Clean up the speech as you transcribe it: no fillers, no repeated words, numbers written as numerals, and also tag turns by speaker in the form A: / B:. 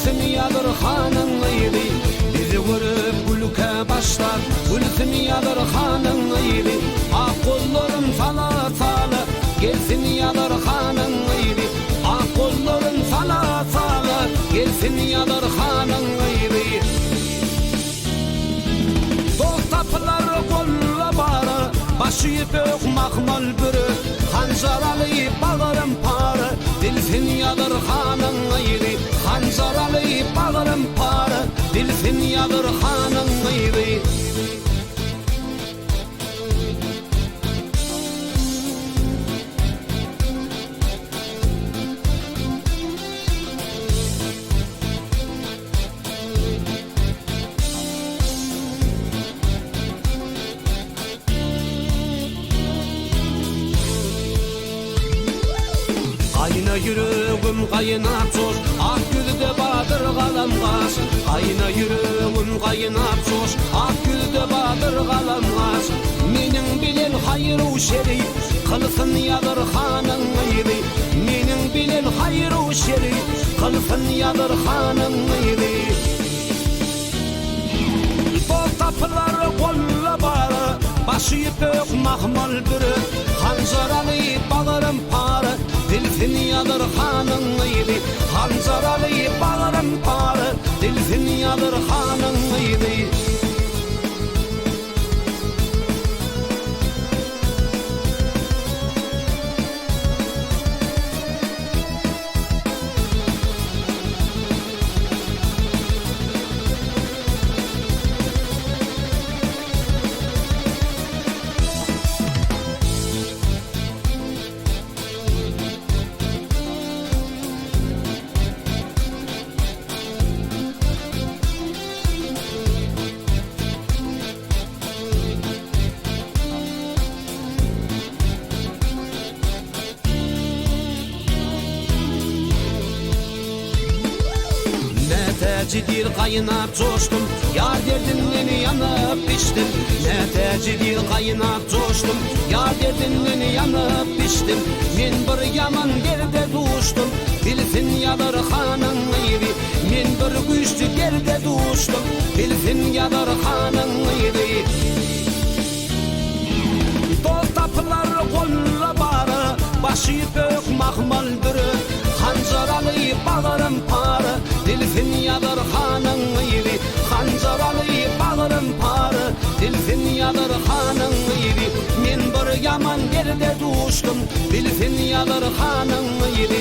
A: Gülsün Yadırhan'ın ıydı, bizi görüp gülüke başlar. Gülsün Yadırhan'ın ıydı, ak kolların sala sala. Gelsin Yadırhan'ın ıydı, ak kolların sala sala. Gelsin Yadırhan'ın ıydı. Dost tapılar kolla bara, başı bök makmal bürü. Hanzaralı bağırım para, Dilsin Yadırhan'ın ıydı. Hanzaralı bağırım para, Dilsin Yadırhan'ın ıydı. Ayna yüreğim kaynap coş, ak gülde badır kalamaz. Ayna yüreğim kaynap coş, ak gülde badır kalamaz. Menin bilen hayır-u şerif, kılsın Yadırhan'ın ıydı. Menin bilen hayır-u şerif, kılsın Yadırhan'ın ıydı. Dost tapılar kolla bara, başı bök mahmal bürü. Hanzaralı bağırım para, Dilsin Yadırhan'ın ıydı. Hanzaralı bağırım para, Dilsin Yadırhan'ın ıydı. Tecidir kaynap coştum, yar derdinden yanıp piştim. Ne tecidir kaynap coştum, yar derdinden yanıp piştim. Men bir yaman derde duştum, Dilsin Yadırhan'ın ıydı. Men bir güçlü derde duştum, Dilsin Yadırhan'ın ıydı. Dost tapılar kolla bara, başı bök mahmal bürü. Hanzaralı bağırım para, Dilsin Yadırhan'ın ıydı. Hanzaralı bağırım para, Dilsin Yadırhan'ın ıydı. Men bir yaman derde duştum, Dilsin Yadırhan'ın ıydı.